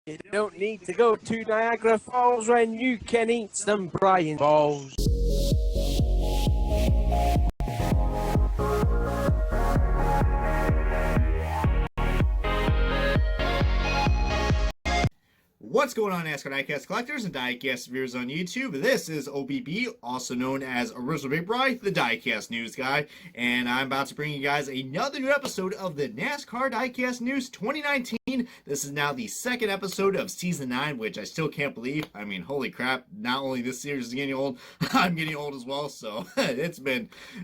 You don't need to go to Niagara Falls when you can eat some Brian balls. What's going on, NASCAR Diecast collectors and Diecast viewers on YouTube? This is OBB, also known as Original Big Bry, the Diecast News Guy, and I'm about to bring you guys another new episode of the NASCAR Diecast News 2019. This is now the second episode of Season 9, which I still can't believe. I mean, holy crap, not only this series is getting old, I'm getting old as well, so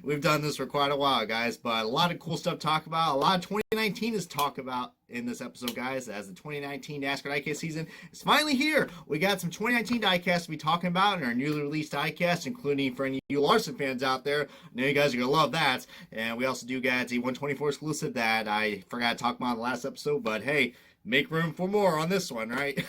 we've done this for quite a while, guys, but a lot of cool stuff to talk about, a lot of 2019 is talk about in this episode, guys, as the 2019 NASCAR Diecast season is finally here. We got some 2019 diecasts to be talking about in our newly released diecast, including for any of you Larson fans out there. I know you guys are going to love that. And we also do got a 124 exclusive that I forgot to talk about in the last episode, but hey, make room for more on this one, right?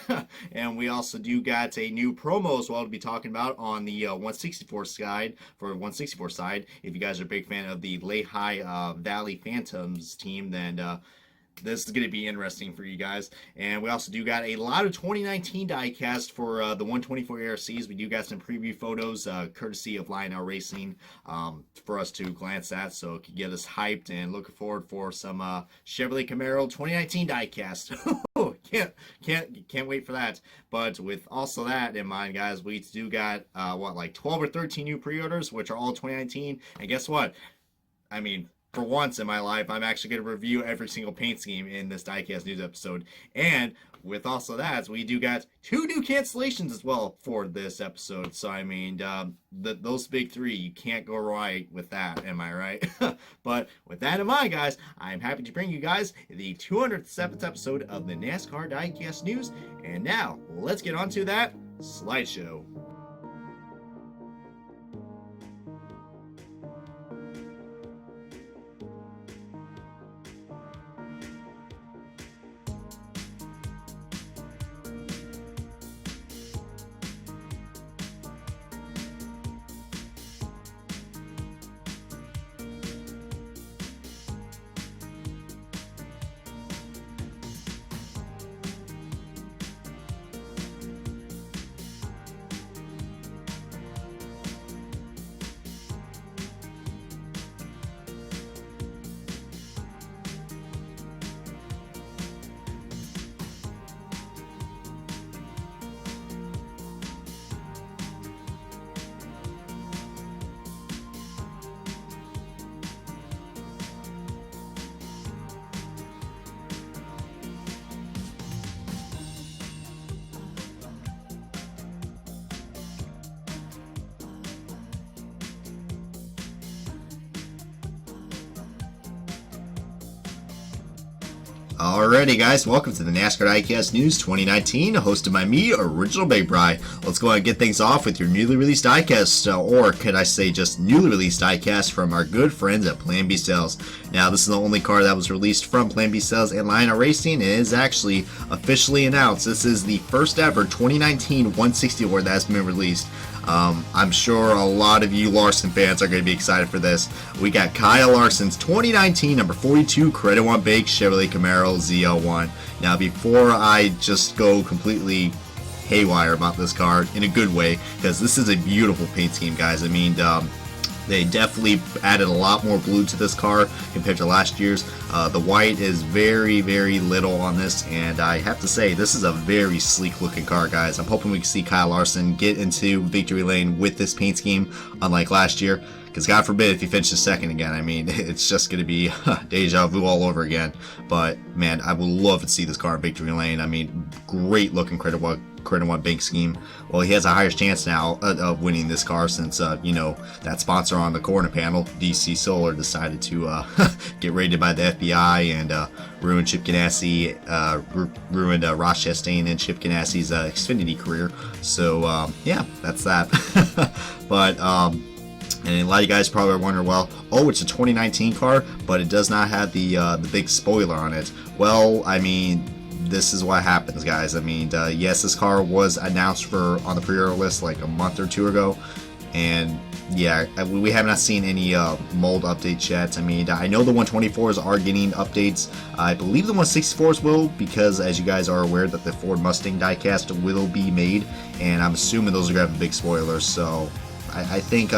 And we also do got a new promo as well to be talking about on the 164 side. For 164 side, if you guys are a big fan of the Lehigh Valley Phantoms team, then this is going to be interesting for you guys. And we also do got a lot of 2019 diecast for the 124 ARCs. We do got some preview photos courtesy of Lehigh Racing for us to glance at, so it can get us hyped and looking forward for some Chevrolet Camaro 2019 diecast. Can't wait for that. But with also that in mind, guys, we do got like 12 or 13 new pre-orders, which are all 2019. And guess what? I mean, for once in my life, I'm actually going to review every single paint scheme in this Diecast News episode. And with also that, we do got 2 new cancellations as well for this episode. So, I mean, those big 3, you can't go right with that, am I right? But with that in mind, guys, I'm happy to bring you guys the 207th episode of the NASCAR Diecast News. And now, let's get on to that slideshow. Alrighty, guys, welcome to the NASCAR Diecast News 2019, hosted by me, Original Big Bry. Let's go ahead and get things off with your newly released diecast, or could I say just newly released diecast from our good friends at Plan B Sales. Now, this is the only car that was released from Plan B Sales and Lehigh Racing, and it is actually officially announced. This is the first ever 2019 160 award that has been released. I'm sure a lot of you Larson fans are going to be excited for this. We got Kyle Larson's 2019 number 42 Credit One Big Chevrolet Camaro ZL1. Now, before I just go completely haywire about this car in a good way, because this is a beautiful paint scheme, guys. I mean, they definitely added a lot more blue to this car compared to last year's. The white is very, very little on this, and I have to say, this is a very sleek looking car, guys. I'm hoping we can see Kyle Larson get into victory lane with this paint scheme, unlike last year, because God forbid if he finishes second again. I mean, it's just going to be deja vu all over again. But, man, I would love to see this car in victory lane. I mean, great looking Credit One Bank scheme. Well, he has a higher chance now of winning this car since, you know, that sponsor on the corner panel, DC Solar, decided to get raided by the FBI and ruin Chip Ganassi, ruined Ross Chastain and Chip Ganassi's Xfinity career. So, yeah, that's that. But, and a lot of you guys probably are wondering, well, oh, it's a 2019 car, but it does not have the big spoiler on it. Well, I mean, this is what happens, guys. I mean, yes, this car was announced on the pre-order list like a month or two ago, And yeah, we have not seen any mold updates yet. I mean, I know the 124s are getting updates. I believe the 164s will, because as you guys are aware that the Ford Mustang diecast will be made, and I'm assuming those are going to have big spoilers. So I think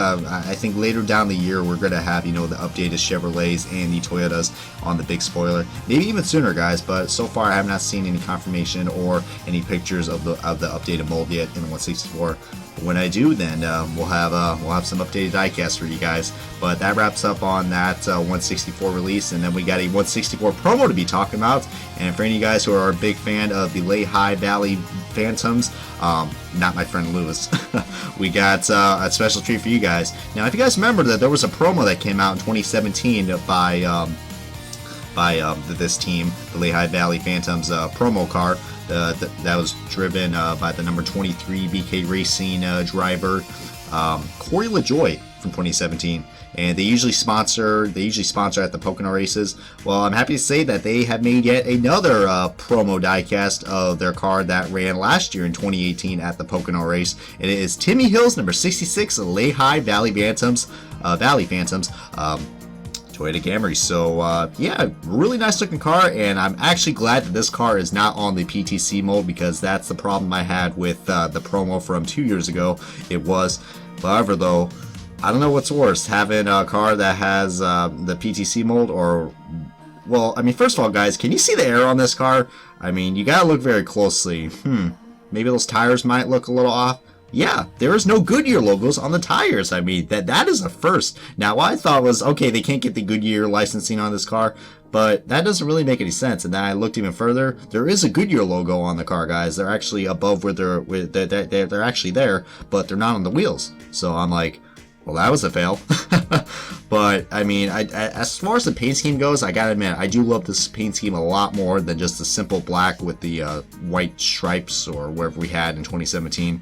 later down the year we're gonna have, you know, the updated Chevrolets and the Toyotas on the big spoiler, maybe even sooner, guys. But so far I have not seen any confirmation or any pictures of the updated mold yet in the 164. When I do, then we'll have some updated diecast for you guys. But that wraps up on that 164 release, and then we got a 164 promo to be talking about. And for any of you guys who are a big fan of the Lehigh Valley Phantoms, not my friend Lewis, we got a special treat for you guys. Now, if you guys remember that there was a promo that came out in 2017 by this team, the Lehigh Valley Phantoms promo car. That was driven by the number 23 BK Racing driver Corey LaJoy from 2017, and they usually sponsor at the Pocono races. Well, I'm happy to say that they have made yet another promo diecast of their car that ran last year in 2018 at the Pocono race. It is Timmy Hill's number 66 Lehigh Valley Phantoms. Toyota Camry. So yeah, really nice looking car, and I'm actually glad that this car is not on the PTC mold, because that's the problem I had with the promo from 2 years ago. It was, however, though, I don't know what's worse, having a car that has the PTC mold, or, well, I mean, first of all, guys, can you see the air on this car? I mean, you gotta look very closely. Maybe those tires might look a little off. Yeah, there is no Goodyear logos on the tires. I mean, that is a first. Now, what I thought was, okay, they can't get the Goodyear licensing on this car, but that doesn't really make any sense. And then I looked even further. There is a Goodyear logo on the car, guys. They're actually above where they're actually there, but they're not on the wheels. So I'm like, well, that was a fail. But I mean, as far as the paint scheme goes, I gotta admit, I do love this paint scheme a lot more than just the simple black with the white stripes or wherever we had in 2017.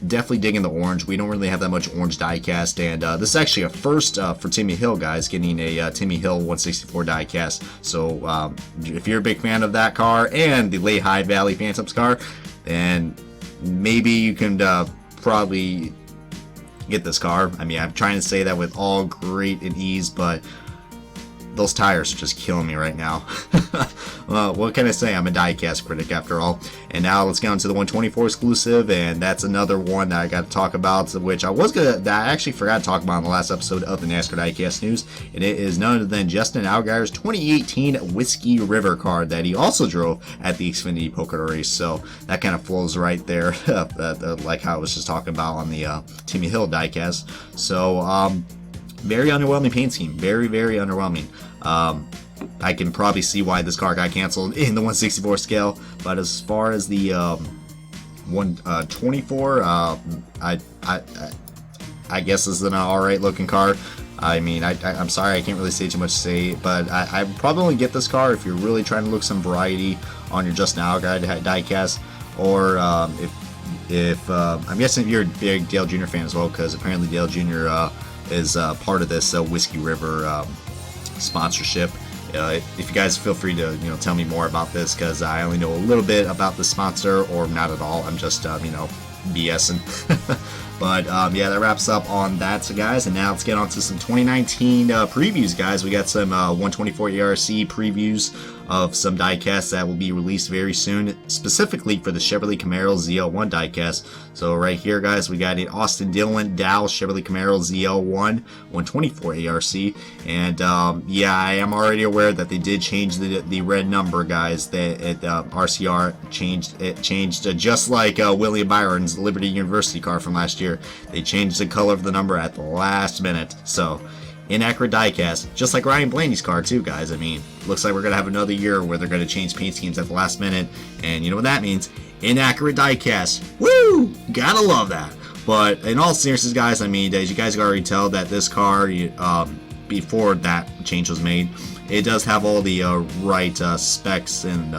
Definitely digging the orange. We don't really have that much orange diecast, and this is actually a first for Timmy Hill, guys, getting a Timmy Hill 164 diecast. So if you're a big fan of that car and the Lehigh Valley Phantoms car, then maybe you can probably get this car. I mean, I'm trying to say that with all great and ease, but those tires are just killing me right now. Well, what can I say? I'm a diecast critic after all. And now let's get on to the 124 exclusive, and that's another one that I got to talk about, which I actually forgot to talk about in the last episode of the NASCAR Diecast News, and it is none other than Justin Allgaier's 2018 Whiskey River car that he also drove at the Xfinity Pocono race. So that kind of flows right there, like how I was just talking about on the Timmy Hill diecast. So very underwhelming paint scheme, very, very underwhelming. I can probably see why this car got canceled in the 164 scale, but as far as the 124, I guess is an alright looking car. I mean, I'm sorry, I can't really say too much to say, but I probably only get this car if you're really trying to look some variety on your Justin Allgaier diecast, or if I'm guessing if you're a big Dale Jr. fan as well, because apparently Dale Jr. Is part of this Whiskey River sponsorship. If you guys feel free to tell me more about this, because I only know a little bit about the sponsor, or not at all. I'm just BSing. But yeah, that wraps up on that, so guys. And now let's get on to some 2019 previews, guys. We got some 124 ERC previews of some diecasts that will be released very soon, specifically for the Chevrolet Camaro ZL1 diecast. So right here, guys, we got an Austin Dillon Dow Chevrolet Camaro ZL1 124 ARC, and yeah, I am already aware that they did change the red number, guys. That RCR changed just like William Byron's Liberty University car from last year. They changed the color of the number at the last minute. So inaccurate diecast, just like Ryan Blaney's car too, guys. I mean, looks like we're gonna have another year where they're gonna change paint schemes at the last minute, and you know what that means? Inaccurate diecast. Woo! Gotta love that. But in all seriousness, guys, I mean, as you guys can already tell, that this car, before that change was made, it does have all the right specs and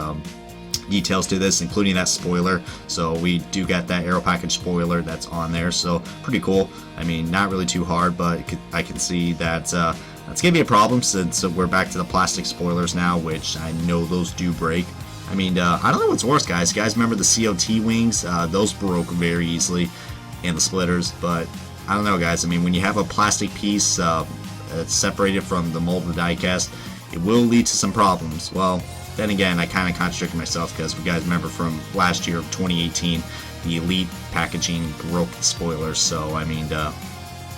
details to this, including that spoiler. So we do get that aero package spoiler that's on there, so pretty cool. I mean, not really too hard, but I can see that that's gonna be a problem, since we're back to the plastic spoilers now, which I know those do break. I mean, I don't know what's worse, guys. You guys remember the COT wings? Those broke very easily, and the splitters, but I don't know, guys. I mean, when you have a plastic piece that's separated from the mold of the diecast, it will lead to some problems. Well, then again, I kind of contradicted myself because we guys remember from last year of 2018, the Elite packaging broke the spoilers. So, I mean,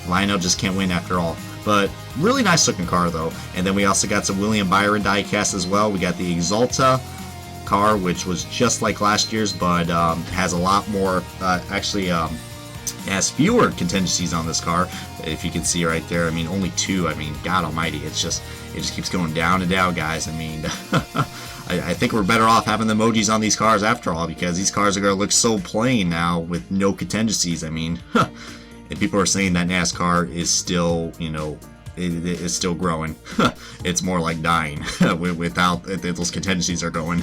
Lionel just can't win after all. But really nice looking car, though. And then we also got some William Byron diecast as well. We got the Exalta car, which was just like last year's, but has a lot more, has fewer contingencies on this car. If you can see right there, I mean, only 2. I mean, God almighty, it just keeps going down and down, guys. I mean, I think we're better off having the emojis on these cars after all, because these cars are going to look so plain now with no contingencies. I mean, and people are saying that NASCAR is still, you know, it's still growing. It's more like dying without those contingencies are going.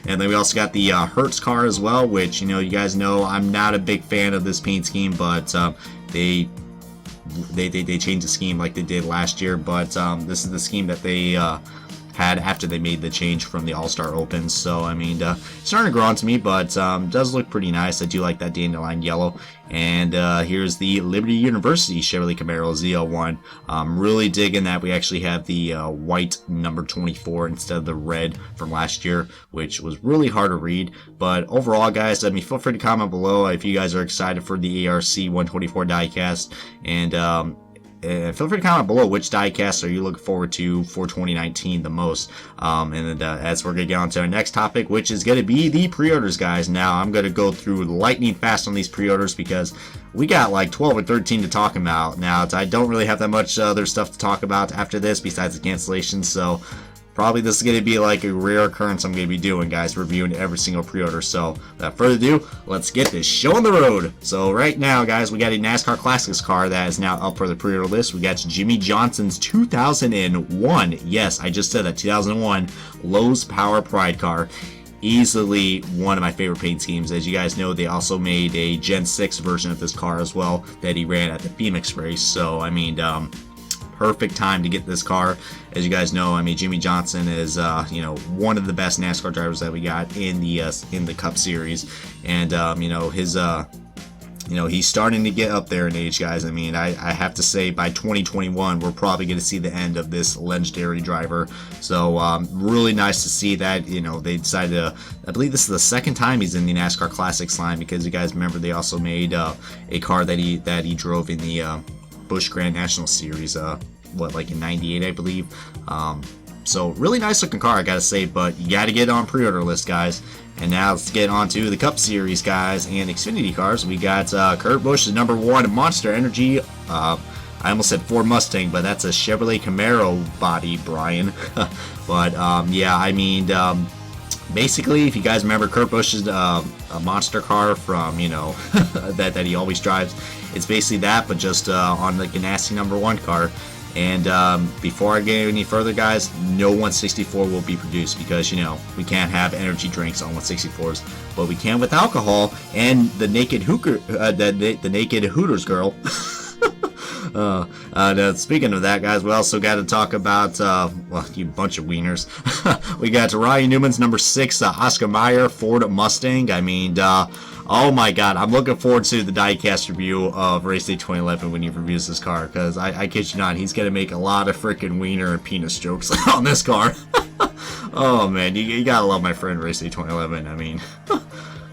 And then we also got the Hertz car as well, which, you know, you guys know I'm not a big fan of this paint scheme, but they changed the scheme like they did last year. But this is the scheme that they had after they made the change from the All-Star Opens. So, I mean, it's starting to grow on to me, but does look pretty nice. I do like that dandelion yellow. And here's the Liberty University Chevrolet Camaro ZL1. I'm really digging that we actually have the white number 24 instead of the red from last year, which was really hard to read. But overall, guys, I mean, feel free to comment below if you guys are excited for the ARC 124 diecast. And feel free to comment below which diecast are you looking forward to for 2019 the most. And as we're going to get on to our next topic, which is going to be the pre-orders, guys. Now, I'm going to go through lightning fast on these pre-orders because we got like 12 or 13 to talk about. Now, I don't really have that much other stuff to talk about after this besides the cancellations, so probably this is going to be like a rare occurrence I'm going to be doing, guys, reviewing every single pre-order. So, without further ado, let's get this show on the road. So, right now, guys, we got a NASCAR Classics car that is now up for the pre-order list. We got Jimmy Johnson's 2001, yes, I just said that, 2001 Lowe's Power Pride car. Easily one of my favorite paint schemes. As you guys know, they also made a Gen 6 version of this car as well that he ran at the Phoenix race. So, I mean, perfect time to get this car. As you guys know, I mean, Jimmy Johnson is you know, one of the best NASCAR drivers that we got in the Cup Series, and you know, his you know, he's starting to get up there in age, guys. I mean, I have to say by 2021 we're probably going to see the end of this legendary driver. So really nice to see that, you know, they decided to, I believe this is the second time he's in the NASCAR Classics line, because you guys remember they also made a car that he drove in the Busch Grand National Series, like in '98, I believe. So really nice looking car, I gotta say, but you gotta get on pre-order list, guys. And now let's get on to the Cup Series, guys, and Xfinity cars. We got Kurt Busch's #1 Monster Energy. I almost said Ford Mustang, but that's a Chevrolet Camaro body, Brian. But yeah, I mean, basically, if you guys remember, Kurt Busch's a monster car from, you know, that he always drives. It's basically that, but just on the Ganassi #1 car. And before I get any further, guys, no 164 will be produced because, you know, we can't have energy drinks on 164s, but we can with alcohol and the naked hooker, the naked Hooters girl. Speaking of that, guys, we also got to talk about, well, you bunch of wieners. We got Ryan Newman's #6 Oscar Mayer Ford Mustang. I mean, oh my god, I'm looking forward to the diecast review of Race Day 2011 when he reviews this car, because I kid you not, he's going to make a lot of freaking wiener and penis jokes on this car. Oh man, you gotta love my friend Race Day 2011. I mean,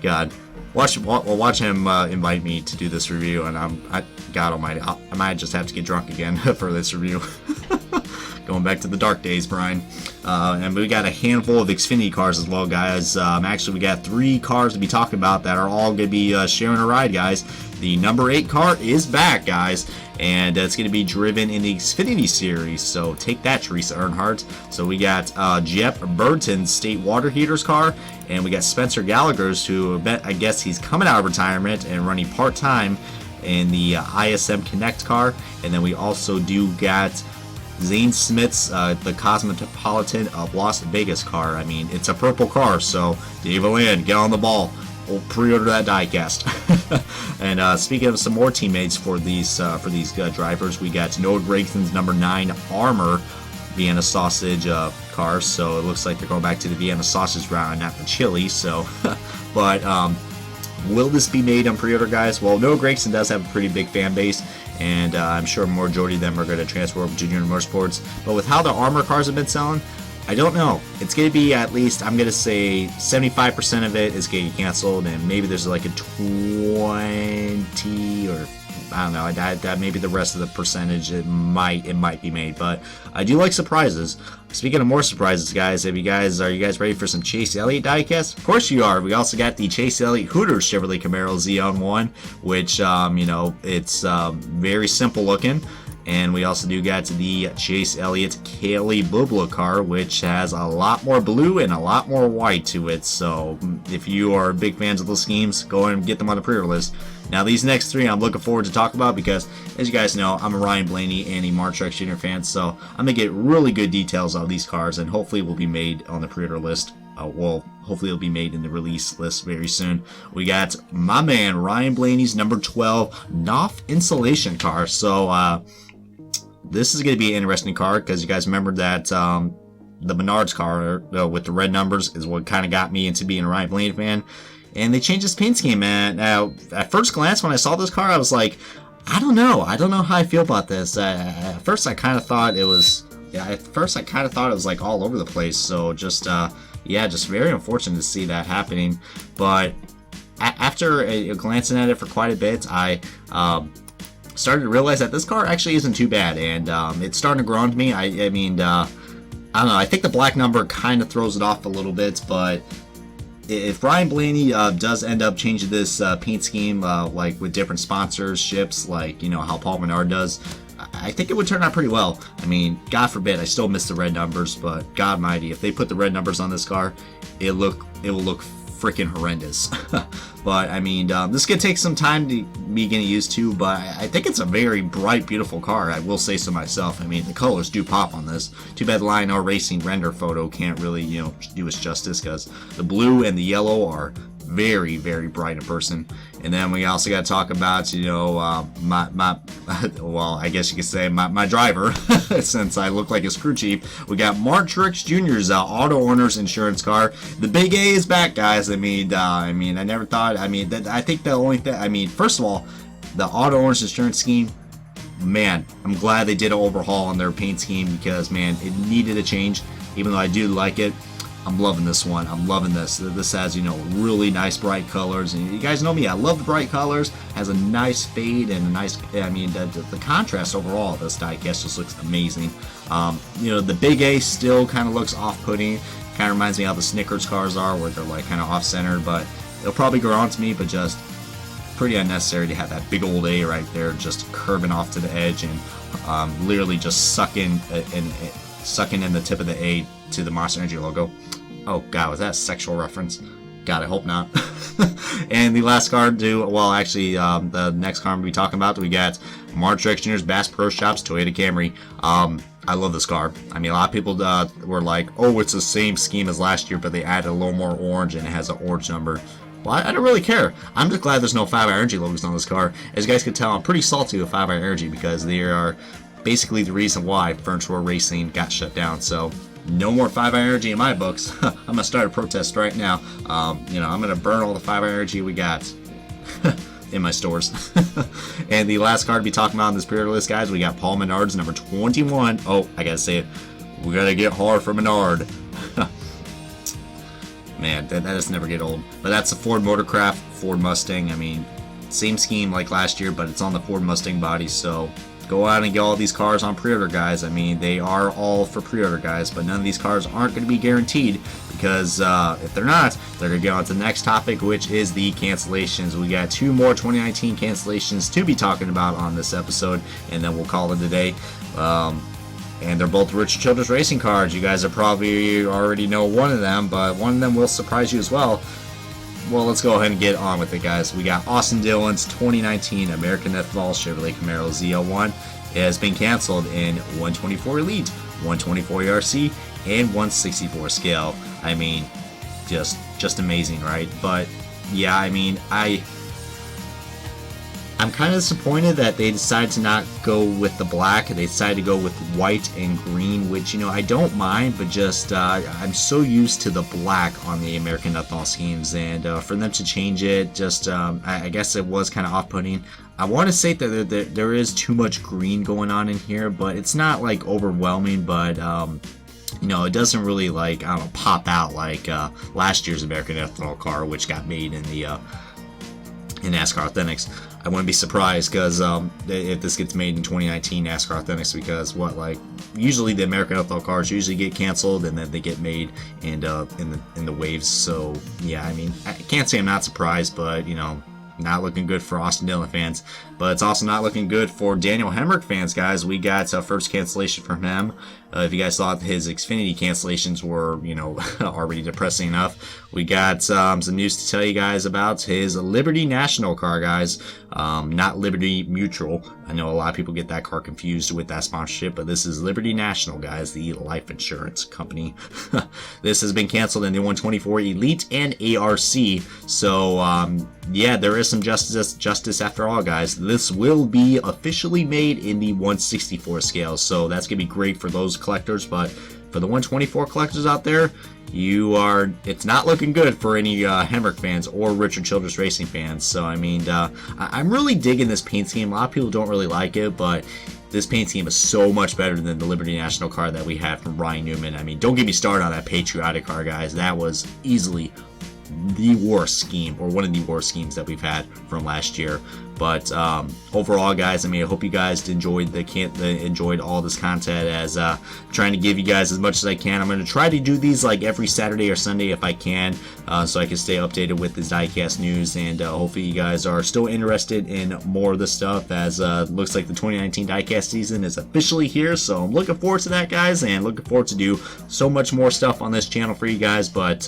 god. Watch him invite me to do this review, and God almighty, I might just have to get drunk again for this review. Going back to the dark days, Brian. And we got a handful of Xfinity cars as well, guys. Actually, we got 3 cars to be talking about that are all going to be sharing a ride, guys. The #8 car is back, guys, and it's going to be driven in the Xfinity Series. So take that, Teresa Earnhardt. So we got Jeff Burton's State Water Heaters car, and we got Spencer Gallagher's, who I guess he's coming out of retirement and running part-time in the ISM Connect car. And then we also do got Zane Smith's the Cosmopolitan of Las Vegas car. I mean, it's a purple car, so Dave Land, get on the ball. We'll pre-order that diecast. And speaking of some more teammates for these drivers, we got Noah Gragson's #9 Armor Vienna Sausage car. So it looks like they're going back to the Vienna Sausage route and not the chili. So, but Will this be made on pre-order, guys? Well, Noah Gragson does have a pretty big fan base, and I'm sure a majority of them are going to transfer over to Junior Motorsports. But with how the armor cars have been selling, I don't know. It's going to be at least, I'm going to say 75% of it is getting canceled, and maybe there's like a 20 or I don't know. That maybe the rest of the percentage it might be made, but I do like surprises. Speaking of more surprises, guys, are you guys ready for some Chase Elliott diecast? Of course you are. We also got the Chase Elliott Hooters Chevrolet Camaro Xeon 1, which you know, it's very simple looking. And we also do got the Chase Elliott Kaylee Bubla car, which has a lot more blue and a lot more white to it. So if you are big fans of those schemes, go ahead and get them on the pre-order list. Now these next three I'm looking forward to talk about because, as you guys know, I'm a Ryan Blaney and a Mark Truex Jr. fan, so I'm going to get really good details of these cars, and hopefully will be made on the pre-order list. Well, hopefully it'll be made in the release list very soon. We got my man Ryan Blaney's number 12 Knopf insulation car. So this is going to be an interesting car because you guys remember that the Menards car with the red numbers is what kind of got me into being a Ryan Blaney fan. And they changed this paint scheme, man. Now, at first glance, when I saw this car, I was like, I don't know how I feel about this. At first, I kind of thought it was, like all over the place. So just, just very unfortunate to see that happening. But after glancing at it for quite a bit, I started to realize that this car actually isn't too bad, and it's starting to grow on to me. I don't know. I think the black number kind of throws it off a little bit, but if Ryan Blaney does end up changing this paint scheme, like with different sponsorships, like you know how Paul Menard does, I think it would turn out pretty well. I mean, God forbid, I still miss the red numbers, but God mighty, if they put the red numbers on this car, it will look freaking horrendous. But I mean, this could take some time to me getting used to, but I think it's a very bright, beautiful car. I will say so myself. I mean, the colors do pop on this. Too bad the Lion R Racing render photo can't really, you know, do its justice, because the blue and the yellow are very, very bright in person. And then we also got to talk about, you know, well, I guess you could say my driver, since I look like a screw chief. We got Mark Truex Jr.'s auto owners insurance car. The big A is back, guys. I mean, I never thought. I mean, I think the only thing. I mean, first of all, the auto owners insurance scheme. Man, I'm glad they did an overhaul on their paint scheme because, man, it needed a change. Even though I do like it. I'm loving this one. I'm loving this. This has, you know, really nice bright colors. And you guys know me, I love the bright colors. Has a nice fade and a nice, I mean, the contrast overall of this diecast just looks amazing. You know, the big A still kind of looks off-putting. Kind of reminds me how the Snickers cars are, where they're like kind of off-centered. But it'll probably grow on to me, but just pretty unnecessary to have that big old A right there just curving off to the edge and literally just sucking in the tip of the A to the Monster Energy logo. Oh god, was that a sexual reference? God, I hope not. And the last card the next card we'll be talking about, we got Mark Truex Jr.'s Bass Pro Shops Toyota Camry. I love this car. I mean, a lot of people were like, oh, it's the same scheme as last year, but they added a little more orange and it has an orange number. Well, I don't really care. I'm just glad there's no 5-Hour Energy logos on this car. As you guys can tell, I'm pretty salty with 5-Hour Energy because they are basically the reason why Furniture Racing got shut down. So no more 5-Hour Energy in my books. I'm gonna start a protest right now. You know, I'm gonna burn all the 5-Hour Energy we got in my stores. And the last card to be talking about on this pre-order list, guys, we got Paul Menard's number 21. Oh, I gotta say it. We gotta get hard for Menard. Man, that does never get old. But that's the Ford Motorcraft Ford Mustang. I mean, same scheme like last year, but it's on the Ford Mustang body. So go out and get all these cars on pre-order, guys. I mean, they are all for pre-order, guys, but none of these cars aren't going to be guaranteed because if they're not, they're going to get on to the next topic, which is the cancellations. We got 2 more 2019 cancellations to be talking about on this episode, and then we'll call it a day. And they're both Richard Childress racing cars. You guys are probably already know one of them, but one of them will surprise you as well. Well, let's go ahead and get on with it, guys. We got Austin Dillon's 2019 American Ethanol Chevrolet Camaro ZL1. It has been canceled in 124 Elite, 124 ERC, and 164 scale. I mean, just amazing, right? But yeah, I mean, I I'm kind of disappointed that they decided to not go with the black. They decided to go with white and green, which, you know, I don't mind, but just I'm so used to the black on the American ethanol schemes, and for them to change it, just I guess it was kind of off-putting. I want to say that there is too much green going on in here, but it's not like overwhelming, but you know, it doesn't really, like, I don't know, pop out like last year's American ethanol car, which got made in the in NASCAR Authentics. I wouldn't be surprised because if this gets made in 2019 NASCAR Authentics, because usually the American ethanol cars usually get canceled and then they get made and in the waves. So yeah, I mean, I can't say I'm not surprised, but you know, not looking good for Austin Dillon fans, but it's also not looking good for Daniel Hemrick fans, guys. We got a first cancellation from him. If you guys thought his Xfinity cancellations were, you know, already depressing enough, we got some news to tell you guys about his Liberty National car, guys. Not Liberty Mutual. I know a lot of people get that car confused with that sponsorship, but this is Liberty National, guys, the life insurance company. This has been canceled in the 124 Elite and ARC. So, yeah, there is some justice after all, guys. This will be officially made in the 164 scale, so that's going to be great for those collectors, but for the 124 collectors out there, it's not looking good for any Hemrick fans or Richard Childress Racing fans. So I mean, I'm really digging this paint scheme. A lot of people don't really like it, but this paint scheme is so much better than the Liberty National car that we had from Ryan Newman. I mean, don't get me started on that patriotic car, guys. That was easily the worst scheme, or one of the worst schemes that we've had from last year. But overall, guys, I mean, I hope you guys enjoyed enjoyed all this content, as trying to give you guys as much as I can. I'm going to try to do these like every Saturday or Sunday if I can, so I can stay updated with this diecast news, and hopefully you guys are still interested in more of this stuff, as looks like the 2019 diecast season is officially here. So I'm looking forward to that, guys, and looking forward to do so much more stuff on this channel for you guys. But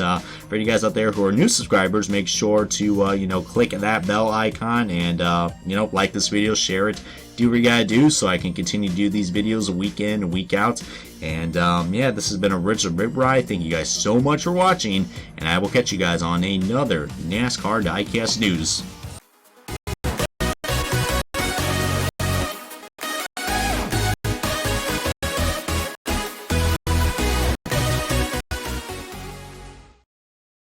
for you guys out there who are new subscribers, make sure to you know, click that bell icon and you know, like this video, share it, do what you gotta do so I can continue to do these videos week in and week out. And yeah, this has been a Richard Rip Ride. Thank you guys so much for watching, and I will catch you guys on another NASCAR Diecast News.